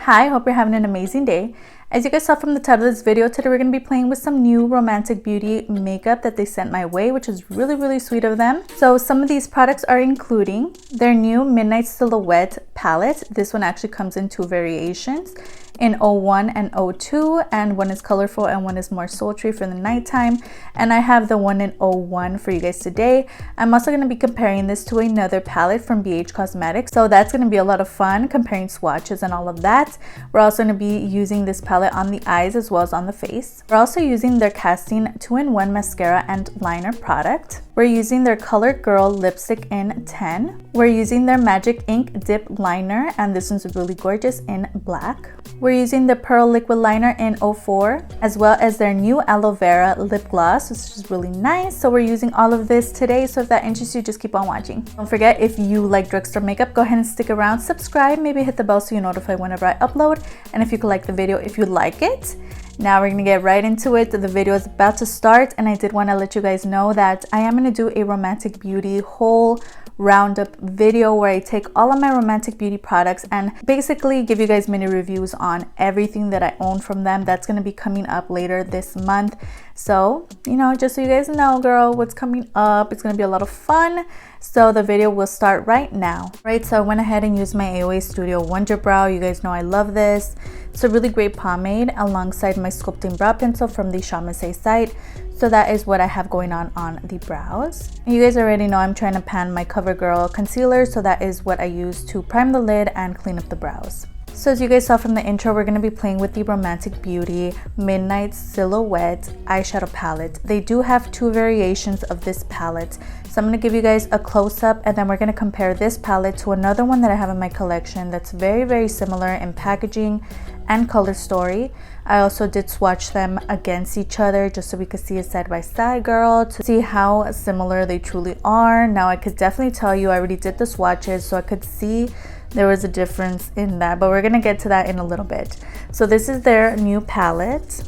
Hi, hope you're having an amazing day. As you guys saw from the title of this video, today we're going to be playing with some new Romantic Beauty makeup that they sent my way, which is really sweet of them. So some of these products are including their new Midnight Silhouette palette. This one actually comes in two variations, in 01 and 02, and one is colorful and one is more sultry for the nighttime. And I have the one in 01 for you guys today. I'm also going to be comparing this to another palette from beige Cosmetics, so that's going to be a lot of fun comparing swatches and all of that. We're also going to be using this palette on the eyes as well as on the face. We're also using their casting 2-in-1 mascara and liner product. We're using their Covergirl lipstick in 10. We're using their Magic Ink Dip liner, and this one's really gorgeous in black. We're using the Pearl liquid liner in 04, as well as their new aloe vera lip gloss, which is really nice. So we're using all of this today, so if that interests you, just keep on watching. Don't forget, if you like Drugstore makeup, go ahead and stick around, subscribe, maybe hit the bell so you're notified whenever I upload, and if you could like the video if you like it. Now we're gonna get right into it. The video is about to start, and I did want to let you guys know that I am gonna do a Romantic Beauty whole roundup video where I take all of my Romantic Beauty products and basically give you guys mini reviews on everything that I own from them. That's going to be coming up later this month. So, you know, just so you guys know, girl, what's coming up. It's going to be a lot of fun. So the video will start right now. Right, so I went ahead and used my AOA Studio Wonder Brow. You guys know I love this. It's a really great pomade alongside my sculpting brow pencil from the Shop Say site. So that is what I have going on the brows. You guys already know I'm trying to pan my Covergirl concealer, so that is what I use to prime the lid and clean up the brows. So as you guys saw from the intro, we're going to be playing with the Romantic Beauty Midnight Silhouette eyeshadow palette. They do have two variations of this palette. So I'm going to give you guys a close-up, and then we're going to compare this palette to another one that I have in my collection that's very similar in packaging and color story. I also did swatch them against each other just so we could see it side by side, girl, to see how similar they truly are. Now I could definitely tell you, I already did the swatches, so I could see there was a difference in that, but we're gonna get to that in a little bit. So this is their new palette,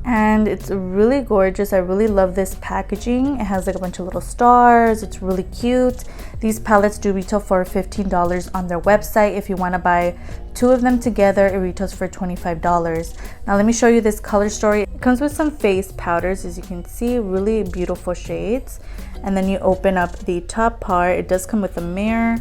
and it's really gorgeous. I really love this packaging. It has like a bunch of little stars. It's really cute. These palettes do retail for $15 on their website. If you want to buy two of them together, it retails for $25. Now let me show you this color story. It comes with some face powders, as you can see, really beautiful shades. And then you open up the top part. It does come with a mirror,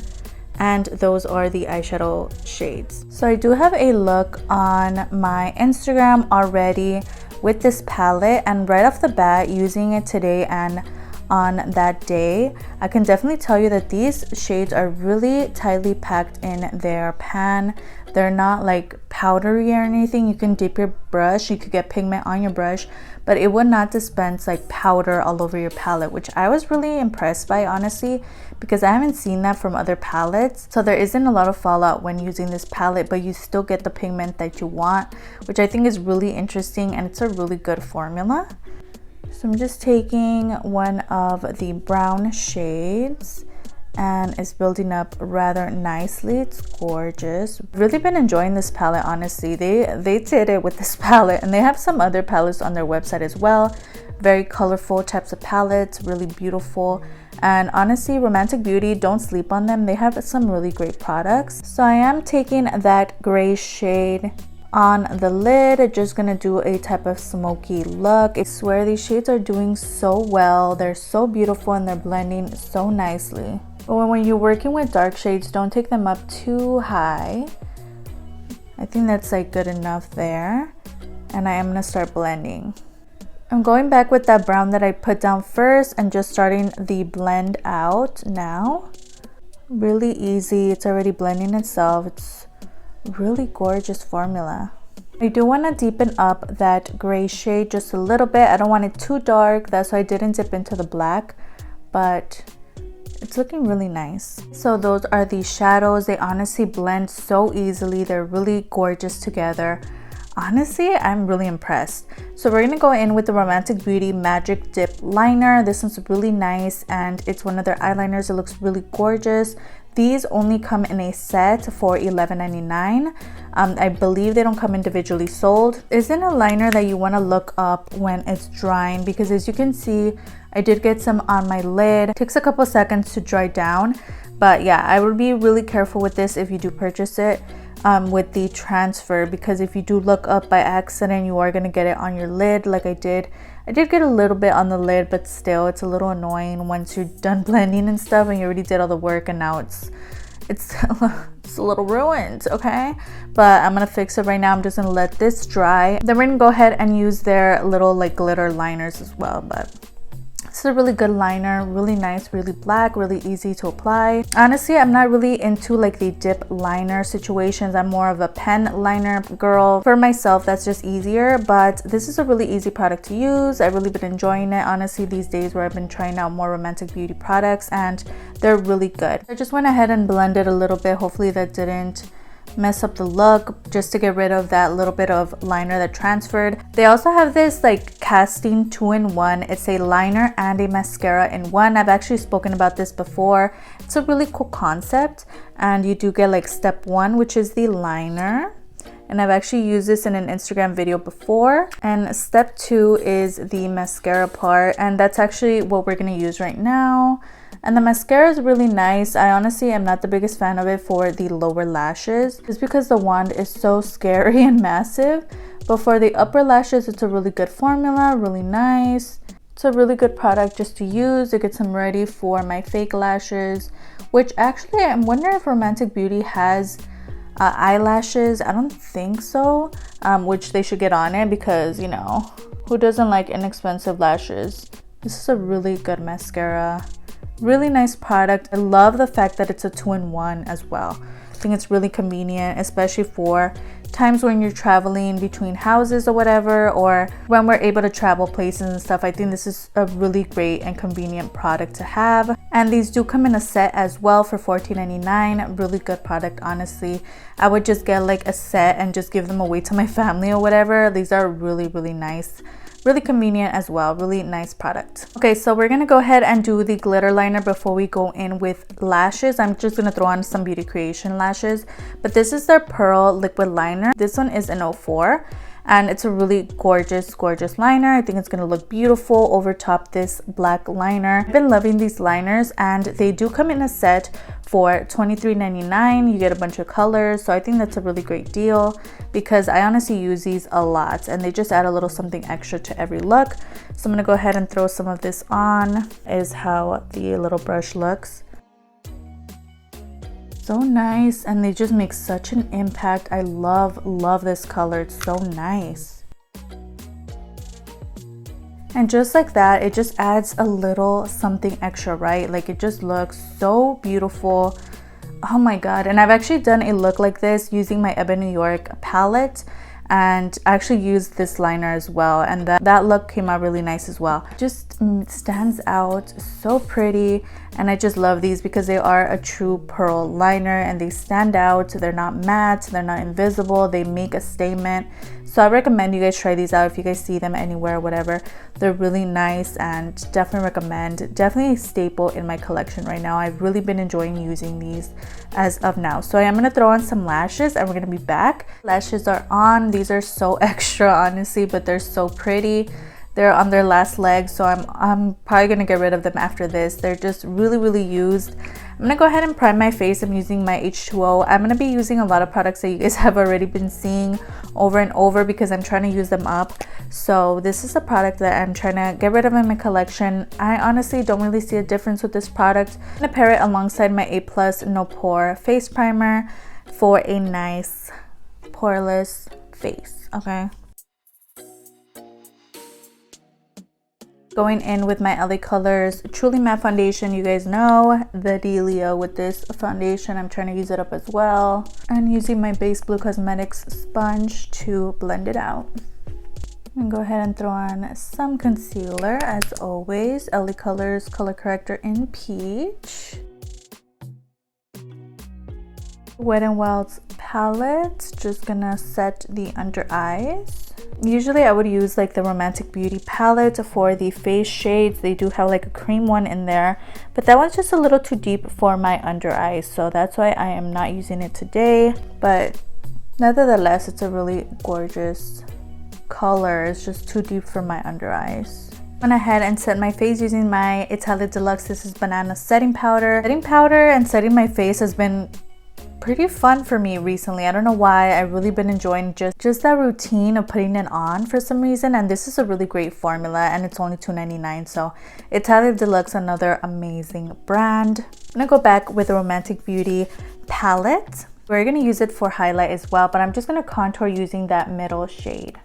and those are the eyeshadow shades. So I do have a look on my Instagram already with this palette, and right off the bat, using it today and on that day, I can definitely tell you that these shades are really tightly packed in their pan. They're not like powdery or anything. You can dip your brush, you could get pigment on your brush, but it would not dispense like powder all over your palette, which I was really impressed by, honestly, because I haven't seen that from other palettes. So there isn't a lot of fallout when using this palette, but you still get the pigment that you want, which I think is really interesting, and it's a really good formula. So I'm just taking one of the brown shades, and it's building up rather nicely. It's gorgeous. Really been enjoying this palette, honestly. They did it with this palette, and they have some other palettes on their website as well. Very colorful types of palettes, really beautiful. And honestly, Romantic Beauty, don't sleep on them. They have some really great products. So I am taking that gray shade on the lid, just gonna do a type of smoky look. I swear these shades are doing so well. They're so beautiful and they're blending so nicely. But when you're working with dark shades, don't take them up too high. I think that's like good enough there. And I am gonna start blending. I'm going back with that brown that I put down first and just starting the blend out now. Really easy. It's already blending itself. It's really gorgeous formula. I do want to deepen up that gray shade just a little bit. I don't want it too dark. That's why I didn't dip into the black, but it's looking really nice. So those are the shadows. They honestly blend so easily. They're really gorgeous together. Honestly, I'm really impressed. So we're gonna go in with the Romantic Beauty Magic Dip liner. This one's really nice, and it's one of their eyeliners. It looks really gorgeous. These only come in a set for $11.99. I believe they don't come individually sold. Isn't a liner that you want to look up when it's drying, because as you can see, I did get some on my lid. It takes a couple seconds to dry down, but yeah, I would be really careful with this if you do purchase it. with the transfer, because if you do look up by accident, you are going to get it on your lid like I did. I did get a little bit on the lid, but still it's a little annoying once you're done blending and stuff and you already did all the work and now it's it's a little ruined, okay? But I'm gonna fix it right now. I'm just gonna let this dry. Then we're gonna go ahead and use their little like glitter liners as well. But it's a really good liner, really nice, really black, really easy to apply. Honestly, I'm not really into like the dip liner situations. I'm more of a pen liner girl. For myself, that's just easier, but this is a really easy product to use. I've really been enjoying it, honestly, these days where I've been trying out more romantic beauty products, and they're really good. I just went ahead and blended a little bit. Hopefully that didn't mess up the look, just to get rid of that little bit of liner that transferred. They also have this like casting 2-in-1. It's a liner and a mascara in one. I've actually spoken about this before. It's a really cool concept, and you do get like step 1, which is the liner, and I've actually used this in an Instagram video before, and step 2 is the mascara part, and that's actually what we're going to use right now. And the mascara is really nice. I honestly am not the biggest fan of it for the lower lashes, just because the wand is so scary and massive. But for the upper lashes, it's a really good formula, really nice. It's a really good product just to use. It gets them ready for my fake lashes, which actually I'm wondering if Romantic Beauty has eyelashes. I don't think so, which they should get on it, because you know, who doesn't like inexpensive lashes? This is a really good mascara. Really nice product. I love the fact that it's a 2-in-1 as well. I think it's really convenient, especially for times when you're traveling between houses or whatever, or when we're able to travel places and stuff. I think this is a really great and convenient product to have. And these do come in a set as well for $14.99. Really good product, honestly. I would just get like a set and just give them away to my family or whatever. These are really, really nice. Really convenient as well. Really nice product. Okay, so we're gonna go ahead and do the glitter liner before we go in with lashes. I'm just gonna throw on some Beauty Creation lashes, but this is their Pearl liquid liner. This one is an 04, and it's a really gorgeous liner. I think it's gonna look beautiful over top this black liner. I've been loving these liners, and they do come in a set for $23.99. You get a bunch of colors, so I think that's a really great deal, because I honestly use these a lot and they just add a little something extra to every look. So I'm gonna go ahead and throw some of this on. Is how the little brush looks. So nice, and they just make such an impact. I love this color. It's so nice. And just like that, it just adds a little something extra, right? Like it just looks so beautiful. Oh my god. And I've actually done a look like this using my Ebony New York palette, and I actually used this liner as well, and that look came out really nice as well. Just stands out, so pretty. And I just love these because they are a true pearl liner and they stand out. They're not matte, they're not invisible, they make a statement. So I recommend you guys try these out if you guys see them anywhere or whatever. They're really nice, and definitely recommend. Definitely a staple in my collection right now. I've really been enjoying using these as of now. So I am going to throw on some lashes and we're going to be back. Lashes are on. These are so extra, honestly, but they're so pretty. They're on their last leg, so I'm probably gonna get rid of them after this. They're just really used. I'm gonna go ahead and prime my face. I'm using my H2O. I'm gonna be using a lot of products that you guys have already been seeing over and over, because I'm trying to use them up. So this is a product that I'm trying to get rid of in my collection. I honestly don't really see a difference with this product. I'm gonna pair it alongside my A+ No Pore face primer for a nice poreless face, okay? Going in with my LA Colors Truly Matte Foundation. You guys know the dealio with this foundation. I'm trying to use it up as well. And using my Base Blue Cosmetics sponge to blend it out. And go ahead and throw on some concealer as always. LA Colors Color Corrector in Peach. Wet n Wild's palette. Just gonna set the under eyes. Usually I would use like the Romantic Beauty palette for the face shades. They do have like a cream one in there, but that one's just a little too deep for my under eyes, so that's why I am not using it today. But nevertheless, it's a really gorgeous color. It's just too deep for my under eyes. Went ahead and set my face using my Italia Deluxe. This is banana setting powder. Setting powder and setting my face has been pretty fun for me recently. I don't know why. I've really been enjoying just that routine of putting it on for some reason. And this is a really great formula, and it's only $2.99. So Italia Deluxe, another amazing brand. I'm gonna go back with a Romantic Beauty palette. We're gonna use it for highlight as well, but I'm just gonna contour using that middle shade.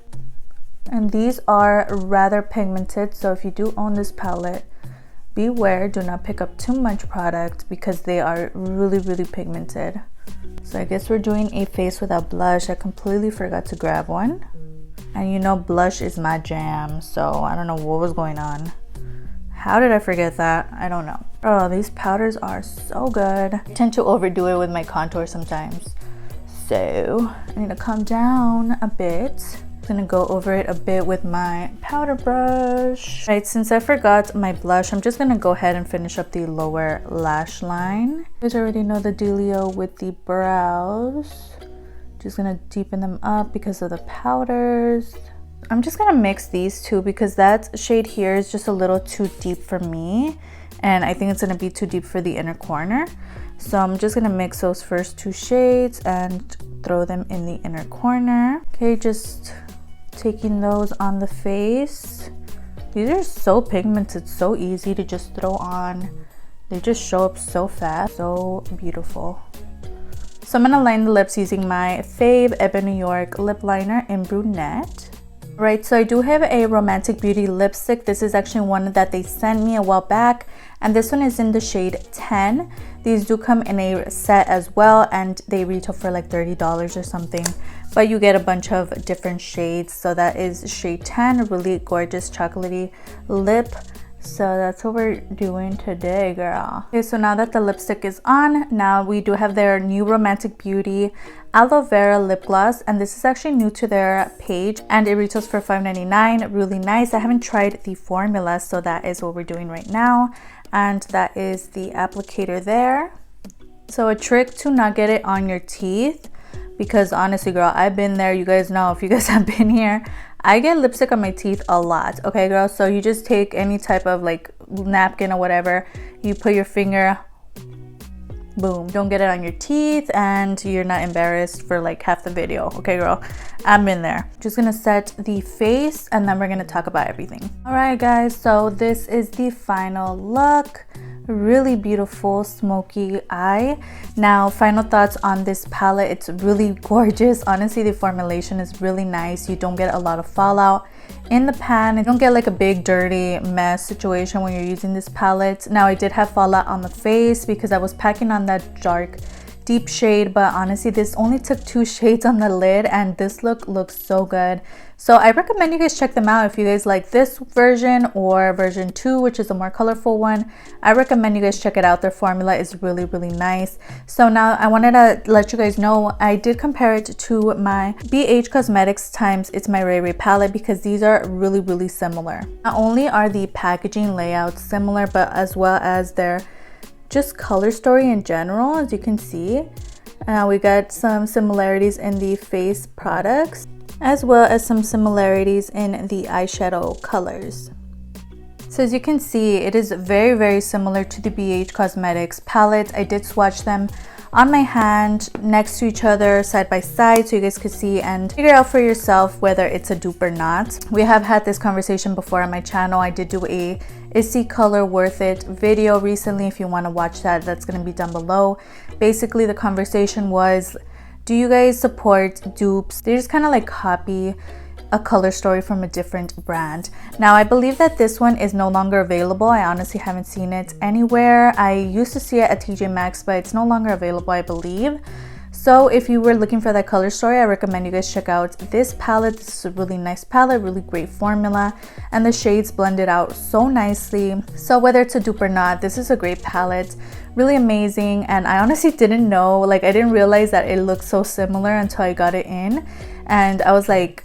And these are rather pigmented, so if you do own this palette, beware, do not pick up too much product because they are really pigmented. So I guess we're doing a face without blush. I completely forgot to grab one. And you know blush is my jam, so I don't know what was going on. How did I forget that? I don't know. Oh, these powders are so good. I tend to overdo it with my contour sometimes. So I need to calm down a bit. Gonna go over it a bit with my powder brush. Right, since I forgot my blush, I'm just gonna go ahead and finish up the lower lash line. You guys already know the dealio with the brows. Just gonna deepen them up because of the powders. I'm just gonna mix these two because that shade here is just a little too deep for me, and I think it's gonna be too deep for the inner corner. So I'm just gonna mix those first two shades and throw them in the inner corner. Okay, just taking those on the face. These are so pigmented, so easy to just throw on. They just show up so fast, so beautiful. So I'm gonna line the lips using my fave Ebony New York lip liner in brunette. Right, so I do have a Romantic Beauty lipstick. This is actually one that they sent me a while back, and this one is in the shade 10. These do come in a set as well, and they retail for like $30 or something, but you get a bunch of different shades. So that is shade 10, really gorgeous chocolatey lip. So that's what we're doing today, girl. Okay, so now that the lipstick is on, now we do have their new Romantic Beauty aloe vera lip gloss, and this is actually new to their page, and it retails for $5.99. Really nice. I haven't tried the formula, so that is what we're doing right now, and that is the applicator there. So a trick to not get it on your teeth, because honestly, girl, I've been there. You guys know, if you guys have been here, I get lipstick on my teeth a lot. Okay, girl, so you just take any type of like napkin or whatever, you put your finger, boom, don't get it on your teeth, and you're not embarrassed for like half the video. Okay, girl, I'm in there. Just gonna set the face, and then we're gonna talk about everything. All right, guys, so this is the final look. Really beautiful smoky eye. Now, final thoughts on this palette. It's really gorgeous. Honestly, the formulation is really nice. You don't get a lot of fallout in the pan. You don't get like a big dirty mess situation when you're using this palette. Now, I did have fallout on the face because I was packing on that dark deep shade, but honestly this only took 2 shades on the lid, and this look looks so good. So I recommend you guys check them out if you guys like this version or version 2, which is a more colorful one. I recommend you guys check it out. Their formula is really nice. So now I wanted to let you guys know I did compare it to my BH Cosmetics times It's My Ray Ray palette, because these are really similar. Not only are the packaging layouts similar, but as well as their just color story in general. As you can see, we got some similarities in the face products, as well as some similarities in the eyeshadow colors. So as you can see, it is very similar to the BH Cosmetics palette. I did swatch them on my hand next to each other, side by side, so you guys could see and figure out for yourself whether it's a dupe or not. We have had this conversation before on my channel. I did do a Is the color worth it video recently. If you want to watch that, that's going to be down below. Basically, the conversation was, do you guys support dupes? They just kind of like copy a color story from a different brand. Now, I believe that this one is no longer available. I honestly haven't seen it anywhere. I used to see it at TJ Maxx, but it's no longer available, I believe. So if you were looking for that color story, I recommend you guys check out this palette. This is a really nice palette, really great formula, and the shades blended out so nicely. So whether it's a dupe or not, this is a great palette, really amazing. And I honestly didn't know, like I didn't realize that it looked so similar until I got it in, and I was like,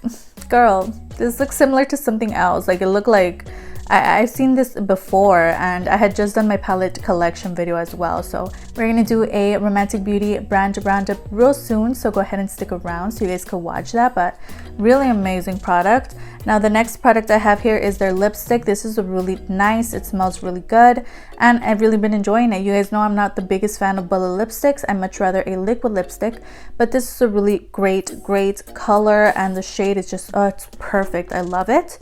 girl, this looks similar to something else. Like it looked like I've seen this before, and I had just done my palette collection video as well. So we're gonna do a Romantic Beauty brand roundup real soon, so go ahead and stick around so you guys can watch that. But really amazing product. Now the next product I have here is their lipstick. This is a really nice, it smells really good, and I've really been enjoying it. You guys know I'm not the biggest fan of bullet lipsticks. I much rather a liquid lipstick, but this is a really great color, and the shade is just, oh, it's perfect. I love it.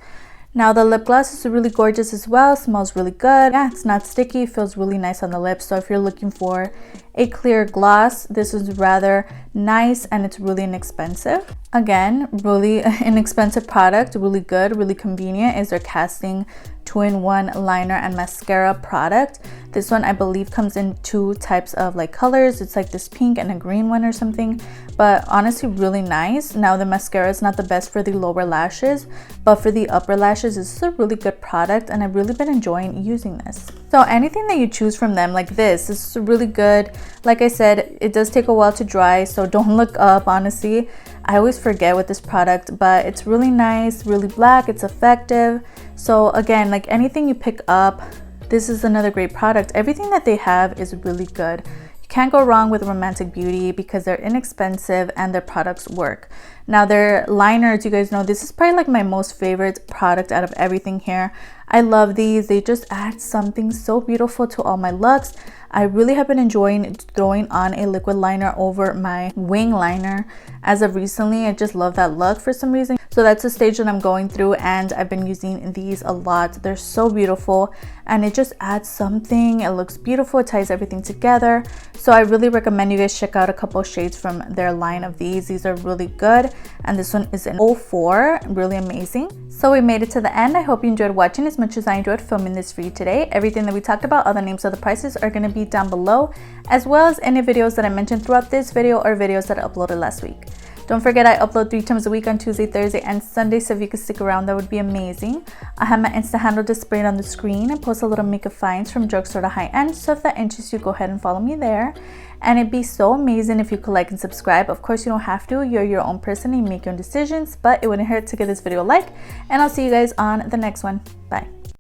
Now the lip gloss is really gorgeous as well, smells really good. Yeah, it's not sticky, feels really nice on the lips. So if you're looking for a clear gloss, this is rather nice, and it's really inexpensive. Again, really inexpensive product, really good, really convenient, is their casting 2-in-1 liner and mascara product. This one I believe comes in 2 types of like colors. It's like this pink and a green one or something, but honestly really nice. Now the mascara is not the best for the lower lashes, but for the upper lashes, this is a really good product, and I've really been enjoying using this. So anything that you choose from them, like this is really good. Like I said, it does take a while to dry, so don't look up. Honestly, I always forget with this product, but it's really nice, really black, it's effective. So again, like anything you pick up, this is another great product. Everything that they have is really good. You can't go wrong with Romantic Beauty because they're inexpensive and their products work. Now their liners, you guys know, this is probably like my most favorite product out of everything here. I love these. They just add something so beautiful to all my looks. I really have been enjoying throwing on a liquid liner over my wing liner. As of recently, I just love that look for some reason. So that's the stage that I'm going through, and I've been using these a lot. They're so beautiful, and it just adds something. It looks beautiful, it ties everything together. So I really recommend you guys check out a couple shades from their line of these. These are really good, and this one is an 04, really amazing. So we made it to the end. I hope you enjoyed watching as much as I enjoyed filming this for you today. Everything that we talked about, all the names of the prices are going to be down below, as well as any videos that I mentioned throughout this video or videos that I uploaded last week. Don't forget, I upload 3 times a week on Tuesday, Thursday, and Sunday, so if you could stick around, that would be amazing. I have my Insta handle displayed on the screen. I post a little makeup finds from drugstore to high-end, so if that interests you, go ahead and follow me there. And it'd be so amazing if you could like and subscribe. Of course, you don't have to. You're your own person and you make your own decisions, but it wouldn't hurt to give this video a like, and I'll see you guys on the next one. Bye.